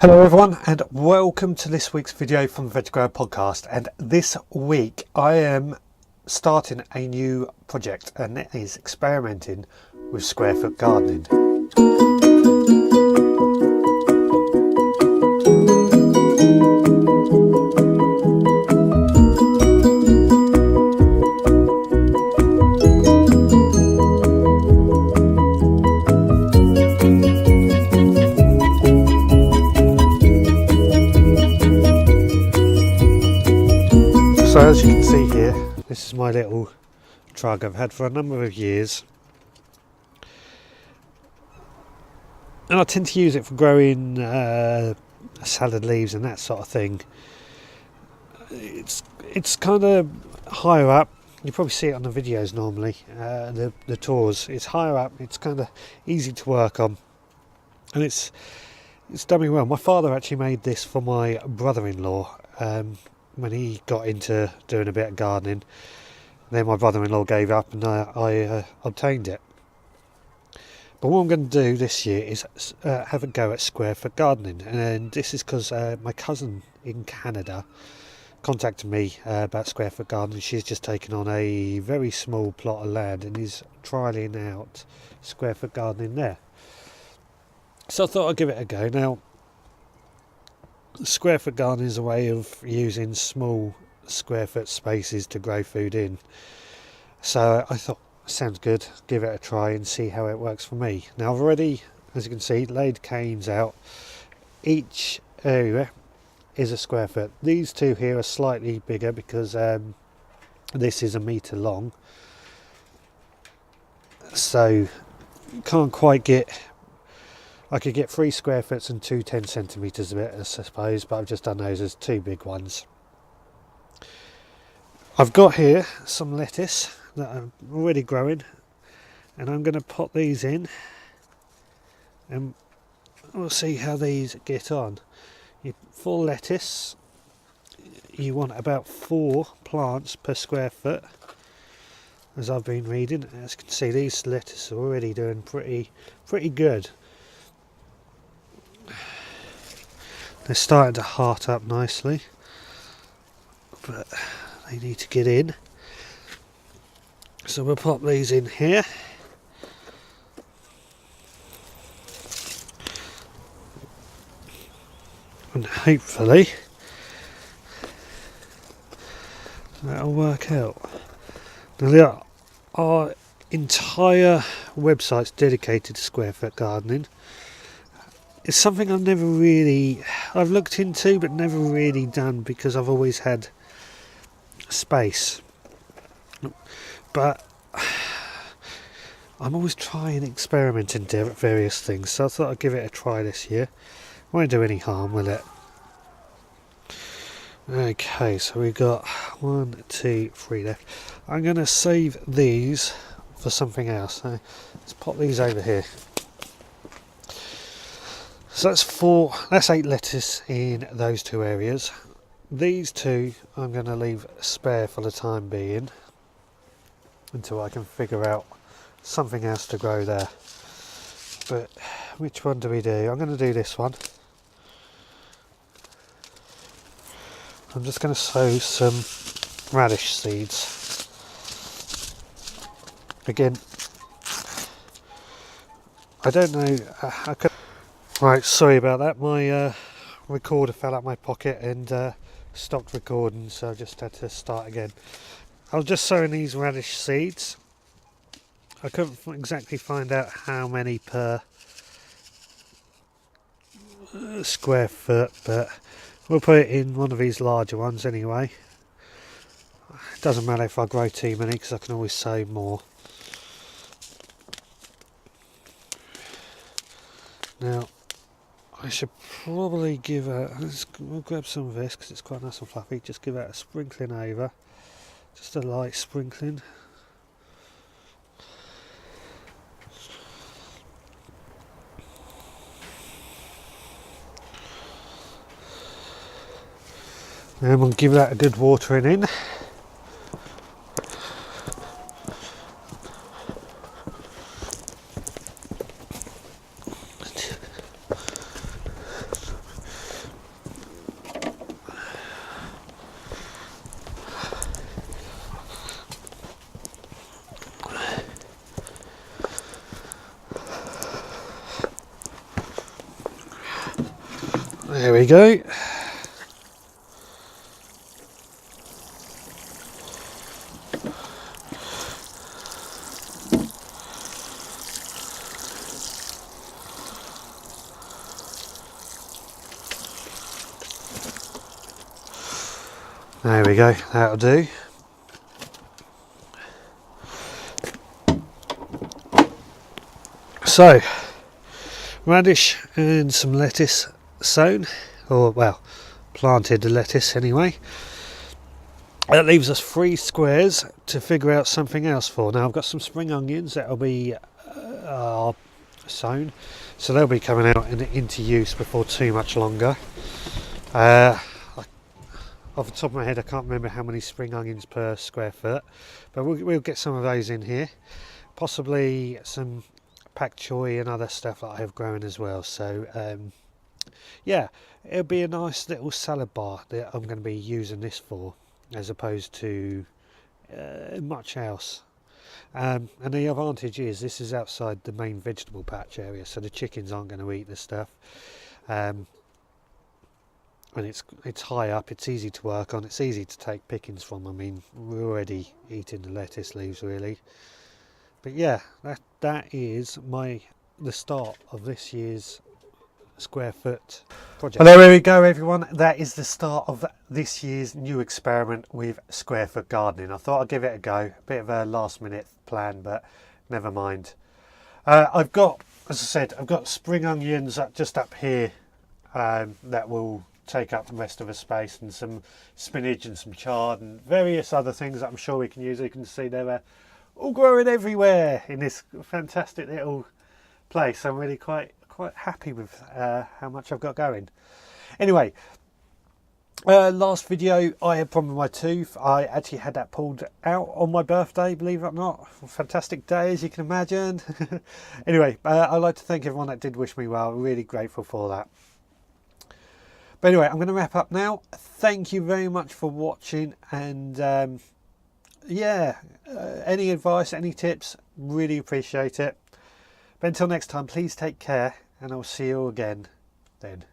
Hello everyone and welcome to this week's video from the Veg Grower Podcast, and this week I am starting a new project and it is experimenting with square foot gardening. So as you can see here, this is my little trug I've had for a number of years, and I tend to use it for growing salad leaves and that sort of thing. It's kind of higher up. You probably see it on the videos normally, the tours. It's higher up, it's kind of easy to work on, and it's done me well. My father actually made this for my brother-in-law when he got into doing a bit of gardening. Then my brother-in-law gave up and I obtained it. But what I'm going to do this year is have a go at square foot gardening, and this is because my cousin in Canada contacted me about square foot gardening. She's just taken on a very small plot of land and is trialling out square foot gardening there. So I thought I'd give it a go. Now, square foot gardening is a way of using small square foot spaces to grow food in. So I thought, sounds good, give it a try and see how it works for me. Now I've already, as you can see, laid canes out. Each area is a square foot. These two here are slightly bigger because this is 1 metre long. So you can't quite get, I could get 3 square foot and 2 10 centimetres of it, I suppose, but I've just done those as 2 big ones. I've got here some lettuce that I'm already growing, and I'm going to pop these in and we'll see how these get on. For lettuce, you want about 4 plants per square foot, as I've been reading. As you can see, these lettuce are already doing pretty good. They're starting to heart up nicely, but they need to get in. So we'll pop these in here. And hopefully that'll work out. Now there are entire websites dedicated to square foot gardening. It's something I've looked into but never really done because I've always had space. But I'm always trying, experimenting with various things, so I thought I'd give it a try this year. Won't do any harm, will it? Okay, so we've got 1, 2, 3 left. I'm going to save these for something else. So let's pop these over here. So that's 8 lettuce in those 2 areas. These 2 I'm going to leave spare for the time being until I can figure out something else to grow there. But which one do we do? I'm going to do this one. I'm just going to sow some radish seeds. Again, I don't know, right, sorry about that, my recorder fell out my pocket and stopped recording, so I just had to start again. I was just sowing these radish seeds. I couldn't exactly find out how many per square foot, but we'll put it in one of these larger ones anyway. It doesn't matter if I grow too many because I can always sow more. Now I should probably give we'll grab some of this because it's quite nice and fluffy. Just give it a sprinkling over, just a light sprinkling. And we'll give that a good watering in. There we go. There we go, that'll do. So, radish and some lettuce sown, or well, planted lettuce anyway. That leaves us 3 squares to figure out something else for. Now I've got some spring onions that'll be sown, so they'll be coming out into use before too much longer. Off the top of my head I can't remember how many spring onions per square foot, but we'll get some of those in here. Possibly some pak choy and other stuff that I have grown as well. So yeah, it'll be a nice little salad bar that I'm going to be using this for, as opposed to much else. And the advantage is this is outside the main vegetable patch area, so the chickens aren't going to eat the stuff. And it's high up, it's easy to work on, it's easy to take pickings from. I mean, we're already eating the lettuce leaves really. But yeah, that is the start of this year's square foot project. Well, there we go everyone, that is the start of this year's new experiment with square foot gardening. I thought I'd give it a go, a bit of a last minute plan, but never mind. I've got, as I said, I've got spring onions just up here that will take up the rest of the space, and some spinach and some chard and various other things that I'm sure we can use. You can see they're all growing everywhere in this fantastic little place. I'm really quite happy with how much I've got going. Anyway, last video I had a problem with my tooth. I actually had that pulled out on my birthday, believe it or not. Fantastic day, as you can imagine. Anyway, I'd like to thank everyone that did wish me well. Really grateful for that. But anyway, I'm going to wrap up now. Thank you very much for watching, and yeah, any advice, any tips, really appreciate it. But until next time, please take care, and I'll see you again then.